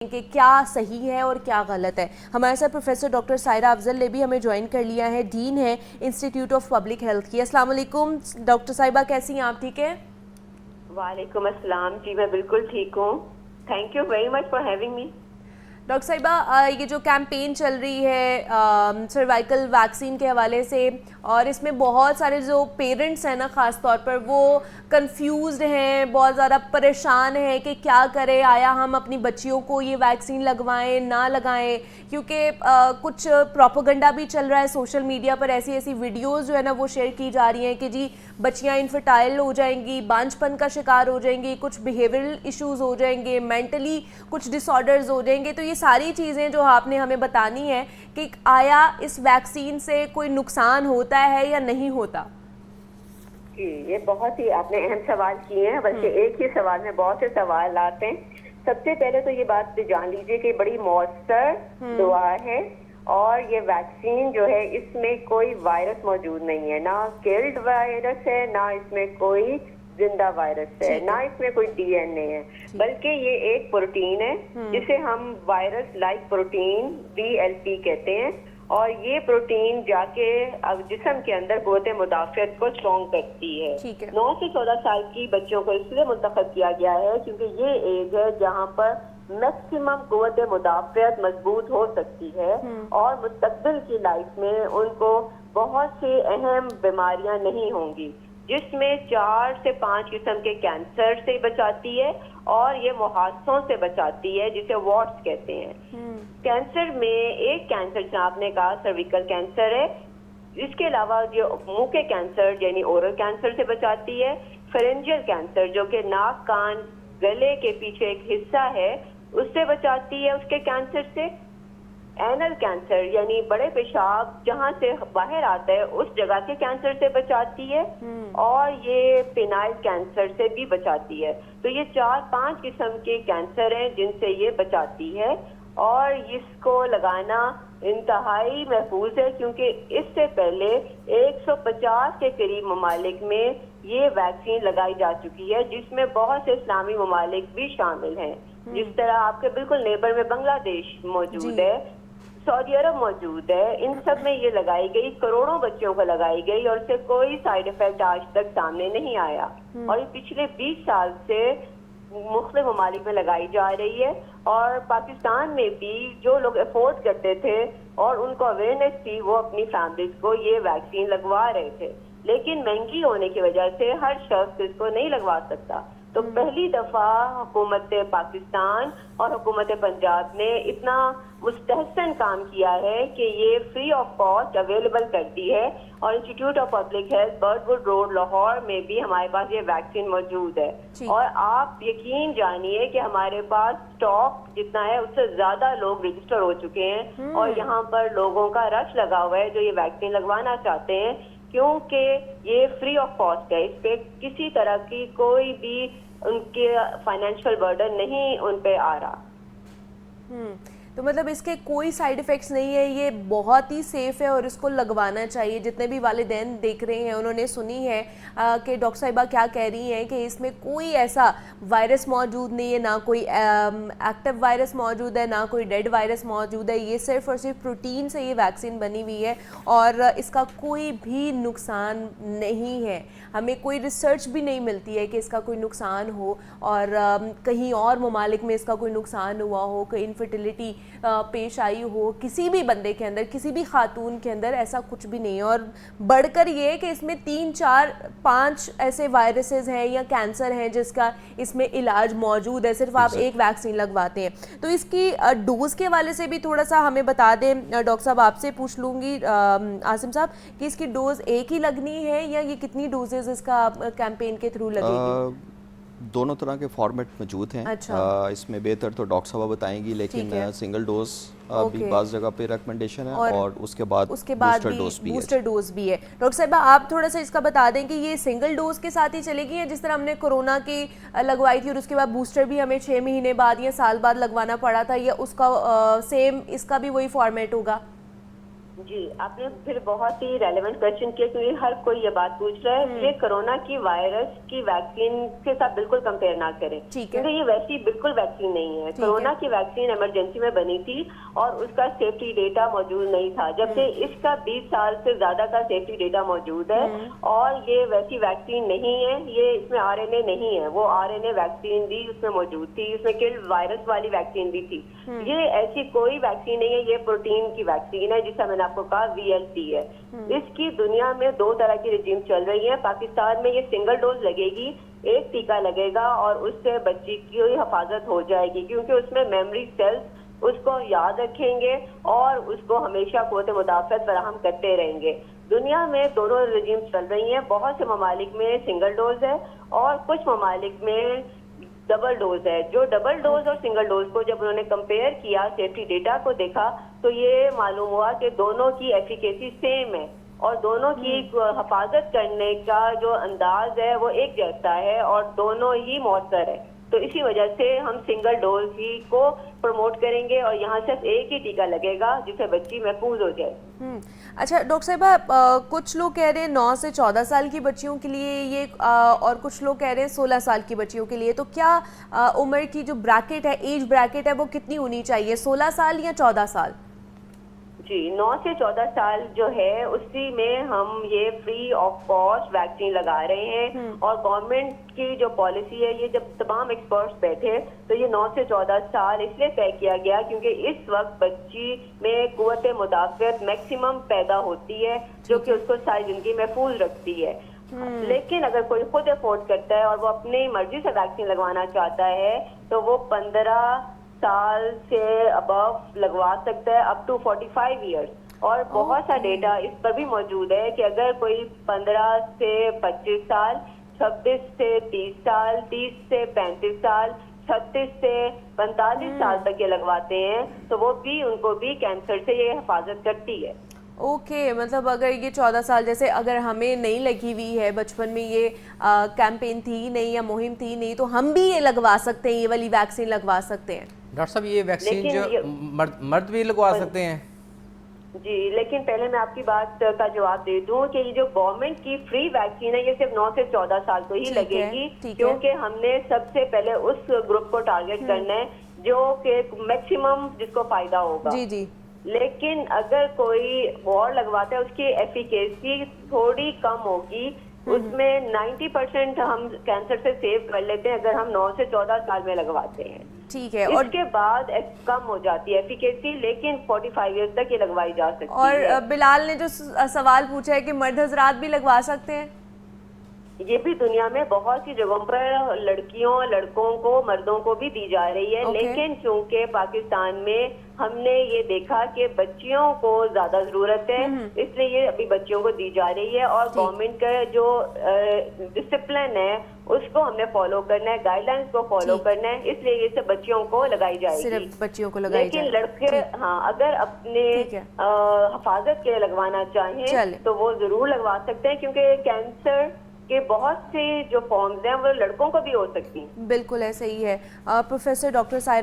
کہ کیا صحیح ہے اور کیا غلط ہے. ہمارے ساتھ پروفیسر ڈاکٹر سائرہ افضل نے بھی ہمیں جوائن کر لیا ہے، ڈین ہے انسٹیٹیوٹ آف پبلک ہیلتھ کی. السلام علیکم ڈاکٹر صاحبہ، کیسی ہیں آپ؟ ٹھیک ہے؟ وعلیکم السلام جی، میں بالکل ٹھیک ہوں. Thank you very much for having me. Doctor صاحبہ، یہ جو کیمپین چل رہی ہے سروائیکل ویکسین کے حوالے سے، اور اس میں بہت سارے جو پیرنٹس ہیں نا خاص طور پر، وہ کنفیوزڈ ہیں، بہت زیادہ پریشان ہیں کہ کیا کریں، آیا ہم اپنی بچیوں کو یہ ویکسین لگوائیں نہ لگائیں، کیونکہ کچھ پروپیگنڈا بھی چل رہا ہے سوشل میڈیا پر. ایسی ویڈیوز جو ہے نا وہ شیئر کی جا رہی ہیں کہ جی بچیاں انفرٹائل ہو جائیں گی، بانجھ پن کا شکار ہو جائیں گی، کچھ بیہیورل ایشوز ہو جائیں گے، مینٹلی کچھ ڈس آرڈرز ہو جائیں گے. تو یہ ساری چیزیں جو آپ نے ہمیں بتانی ہے کہ آیا اس ویکسین سے کوئی نقصان ہوتا ہے یا نہیں ہوتا. جی، یہ بہت ہی آپ نے اہم سوال کیے ہیں، بلکہ ایک ہی سوال میں بہت سے سوالات ہیں. سب سے پہلے تو یہ بات جان لیجیے کہ بڑی مؤثر دوا ہے، اور یہ ویکسین جو ہے اس میں کوئی وائرس موجود نہیں ہے، نہ کلڈ وائرس ہے، نہ اس میں کوئی زندہ وائرس ہے، نہ اس میں کوئی ڈی این اے ہے، بلکہ یہ ایک پروٹین ہے جسے ہم وائرس لائک پروٹین VLP کہتے ہیں. اور یہ پروٹین جا کے جسم کے اندر قوت مدافعت کو اسٹرانگ کرتی ہے. 9 سے 14 سال کی بچوں کو اس لیے منتخب کیا گیا ہے کیونکہ یہ ایج ہے جہاں پر میکسیمم قوت مدافعت مضبوط ہو سکتی ہے، اور مستقبل کی لائف میں ان کو بہت سی اہم بیماریاں نہیں ہوں گی، جس میں 4 سے 5 قسم کے کینسر سے بچاتی ہے، اور یہ محادثوں سے بچاتی ہے جسے وارٹس کہتے ہیں. کینسر میں ایک کینسر جو آپ نے کہا سرویکل کینسر ہے، اس کے علاوہ جو منہ کے کینسر یعنی اورل کینسر سے بچاتی ہے. فیرنجل کینسر جو کہ ناک کان گلے کے پیچھے ایک حصہ ہے اس سے بچاتی ہے، اس کے کینسر سے. اینل کینسر یعنی بڑے پیشاب جہاں سے باہر آتا ہے اس جگہ کے کینسر سے بچاتی ہے، اور یہ پینائل کینسر سے بھی بچاتی ہے. تو یہ 4-5 قسم کے کینسر ہیں جن سے یہ بچاتی ہے، اور اس کو لگانا انتہائی محفوظ ہے کیونکہ اس سے پہلے 150 کے قریب ممالک میں یہ ویکسین لگائی جا چکی ہے، جس میں بہت سے اسلامی ممالک بھی شامل ہیں. جس طرح آپ کے بالکل نیبر میں بنگلہ دیش موجود ہے، سعودی عرب موجود ہے، ان سب میں یہ لگائی گئی، کروڑوں بچوں کو لگائی گئی، اور اس سے کوئی سائیڈ ایفیکٹ آج تک سامنے نہیں آیا. اور یہ پچھلے 20 سال سے مختلف ممالک میں لگائی جا رہی ہے. اور پاکستان میں بھی جو لوگ افورڈ کرتے تھے اور ان کو اویئرنیس تھی وہ اپنی فیملیز کو یہ ویکسین لگوا رہے تھے، لیکن مہنگی ہونے کی وجہ سے ہر شخص اس کو نہیں لگوا سکتا. تو پہلی دفعہ حکومت پاکستان اور حکومت پنجاب نے اتنا مستحسن کام کیا ہے کہ یہ فری آف کاسٹ اویلیبل کرتی ہے، اور institute of public health bird would road Lahore میں بھی ہمارے پاس یہ ویکسین موجود ہے. اور آپ یقین جانیے کہ ہمارے پاس اسٹاک جتنا ہے اس سے زیادہ لوگ رجسٹر ہو چکے ہیں، اور یہاں پر لوگوں کا رش لگا ہوا ہے جو یہ ویکسین لگوانا چاہتے ہیں، کیونکہ یہ فری آف کاسٹ ہے. اس پہ کسی طرح کی کوئی بھی ان کے فائنینشیل برڈن نہیں ان پہ آ رہا. تو مطلب اس کے کوئی سائیڈ ایفیکٹس نہیں ہے، یہ بہت ہی سیف ہے اور اس کو لگوانا چاہیے. جتنے بھی والدین دیکھ رہے ہیں انہوں نے سنی ہے کہ ڈاکٹر صاحبہ کیا کہہ رہی ہیں کہ اس میں کوئی ایسا وائرس موجود نہیں ہے، نہ کوئی ایکٹیو وائرس موجود ہے، نہ کوئی ڈیڈ وائرس موجود ہے. یہ صرف اور صرف پروٹین سے یہ ویکسین بنی ہوئی ہے، اور اس کا کوئی بھی نقصان نہیں ہے. ہمیں کوئی ریسرچ بھی نہیں ملتی ہے کہ اس کا کوئی نقصان ہو، اور کہیں اور ممالک میں اس کا کوئی نقصان ہوا ہو، کوئی انفرٹیلیٹی پیش آئی ہو کسی بھی بندے کے اندر، کسی بھی خاتون کے اندر، ایسا کچھ بھی نہیں ہے. اور بڑھ کر یہ کہ اس میں 3 4 5 ایسے وائرسز ہیں یا کینسر ہیں جس کا اس میں علاج موجود ہے، صرف آپ ایک ویکسین لگواتے ہیں. تو اس کی ڈوز کے حوالے سے بھی تھوڑا سا ہمیں بتا دیں ڈاکٹر صاحب. آپ سے پوچھ لوں گی عاصم صاحب کہ اس کی ڈوز ایک ہی لگنی ہے یا یہ کتنی ڈوزز اس کا کیمپین کے تھرو لگے گی؟ دونوں طرح کے فارمیٹ موجود ہیں. اس میں بہتر تو ڈاکٹر صاحبہ بتائیں گی، لیکن سنگل ڈوز بھی بعض جگہ پہ ریکمنڈیشن ہے، اور اس کے بعد بوسٹر ڈوز بھی ہے. ڈاکٹر صاحبہ آپ تھوڑا سا اس کا بتا دیں کہ یہ سنگل ڈوز کے ساتھ ہی چلے گی، یا جس طرح ہم نے کورونا کی لگوائی تھی اور اس کے بعد بوسٹر بھی ہمیں 6 مہینے بعد یا سال بعد لگوانا پڑا تھا، یا اس کا سیم اس کا بھی وہی فارمیٹ ہوگا؟ جی آپ نے پھر بہت ہی ریلیونٹ کوشچن کیا کیونکہ ہر کوئی یہ بات پوچھ رہا ہے. یہ کرونا کی وائرس کی ویکسین کے ساتھ بالکل کمپیئر نہ کریں کیونکہ یہ ویسی بالکل ویکسین نہیں ہے. کرونا کی ویکسین ایمرجنسی میں بنی تھی اور اس کا سیفٹی ڈیٹا موجود نہیں تھا, جبکہ اس کا 20 سال سے زیادہ کا سیفٹی ڈیٹا موجود ہے اور یہ ویسی ویکسین نہیں ہے. یہ اس میں RNA نہیں ہے, وہ RNA ویکسین بھی اس میں موجود تھی, اس میں کلڈ وائرس والی ویکسین بھی تھی. یہ ایسی کوئی ویکسین نہیں ہے, یہ پروٹین کی ویکسین ہے جسے میں نے آپ کو کہا VLC ہے. اس کی دنیا میں 2 طرح کی رجیم چل رہی ہیں. پاکستان میں یہ سنگل ڈوز لگے گی, ایک ٹیکہ لگے گا اور اس سے بچی کی حفاظت ہو جائے گی کیونکہ اس میں میموری سیلز اس کو یاد رکھیں گے اور اس کو ہمیشہ قوت مدافعت فراہم کرتے رہیں گے. دنیا میں دونوں رجیم چل رہی ہیں. بہت سے ممالک میں سنگل ڈوز ہے اور کچھ ممالک میں ڈبل ڈوز ہے. جو ڈبل ڈوز اور سنگل ڈوز کو جب انہوں نے کمپیئر کیا, سیفٹی ڈیٹا کو دیکھا, تو یہ معلوم ہوا کہ دونوں کی ایفیکیسی سیم ہے اور دونوں کی حفاظت کرنے کا جو انداز ہے وہ ایک جیسا ہے اور دونوں ہی مؤثر ہے. تو اسی وجہ سے ہم سنگل ڈوز ہی کو پروموٹ کریں گے اور یہاں صرف ایک ہی ٹیکہ لگے گا جس سے بچی محفوظ ہو جائے. اچھا ڈاکٹر صاحبہ, کچھ لوگ کہہ رہے ہیں 9 سے 14 سال کی بچیوں کے لیے یہ, اور کچھ لوگ کہہ رہے ہیں 16 سال کی بچیوں کے لیے. تو کیا عمر کی جو بریکٹ ہے, ایج بریکٹ ہے, وہ کتنی ہونی چاہیے, 16 سال یا 14 سال؟ جی 9 سے 14 سال جو ہے اسی میں ہم یہ فری آف کاسٹ ویکسین لگا رہے ہیں اور گورنمنٹ کی جو پالیسی ہے, یہ جب تمام ایکسپرٹس بیٹھے تو یہ 9 سے 14 سال اس لیے طے کیا گیا کیونکہ اس وقت بچی میں قوت مدافعت میکسیمم پیدا ہوتی ہے جو کہ اس کو ساری زندگی محفوظ رکھتی ہے. لیکن اگر کوئی خود افورڈ کرتا ہے اور وہ اپنی مرضی سے ویکسین لگوانا چاہتا ہے تو وہ 15 سال سے ابو لگوا سکتا ہے, اپ ٹو 45 ایئرس. اور بہت سا ڈیٹا اس پر بھی موجود ہے کہ اگر کوئی 15 سے 25 سال, 26 سے 30 سال, 30 سے 35 سال, 36 سے 45 سال تک یہ لگواتے ہیں تو وہ بھی ان کو بھی کینسر سے یہ حفاظت کرتی ہے. اوکے, مطلب اگر یہ 14 سال, جیسے اگر ہمیں نہیں لگی ہوئی ہے, بچپن میں یہ کیمپین تھی نہیں یا مہم تھی نہیں, تو ہم بھی یہ لگوا سکتے ہیں, یہ والی ویکسین لگوا سکتے ہیں؟ ڈاکٹر صاحب یہ ویکسین جو مرد بھی لگوا سکتے ہیں؟ جی لیکن پہلے میں آپ کی بات کا جواب دے دوں کہ یہ جو گورنمنٹ کی فری ویکسین ہے یہ صرف 9 سے 14 سال کو ہی لگے گی کیونکہ ہم نے سب سے پہلے اس گروپ کو ٹارگٹ کرنا ہے جو کہ میکسیمم جس کو فائدہ ہوگا. جی جی. لیکن اگر کوئی اور لگواتا ہے اس کی ایفیکیسی تھوڑی کم ہوگی, اس میں 90% ہم کینسر سے سیو کر لیتے ہیں اگر ہم 9 سے 14 سال میں لگواتے ہیں. ٹھیک ہے. اور اس کے بعد کم ہو جاتی ہے ایفیکیسی, لیکن 45 ایئرس تک یہ لگوائی جا سکتی ہے. اور بلال نے جو سوال پوچھا ہے کہ مرد حضرات بھی لگوا سکتے ہیں, یہ بھی دنیا میں بہت سی جگہوں پر لڑکیوں لڑکوں کو مردوں کو بھی دی جا رہی ہے. لیکن چونکہ پاکستان میں ہم نے یہ دیکھا کہ بچیوں کو زیادہ ضرورت ہے اس لیے یہ ابھی بچیوں کو دی جا رہی ہے اور گورنمنٹ کا جو ڈسپلن ہے اس کو ہم نے فالو کرنا ہے, گائیڈ لائنس کو فالو کرنا ہے, اس لیے یہ سب بچیوں کو لگائی جائے گی. صرف بچیوں کو لگائی جائے. لیکن لڑکے ہاں اگر اپنے حفاظت کے لیے لگوانا چاہیں تو وہ ضرور لگوا سکتے ہیں کیونکہ کینسر کہ بہت سے جو فارمز ہیں وہ لڑکوں کو بھی ہو سکتی ہیں. بالکل ایسے ہی ہے. Professor doctor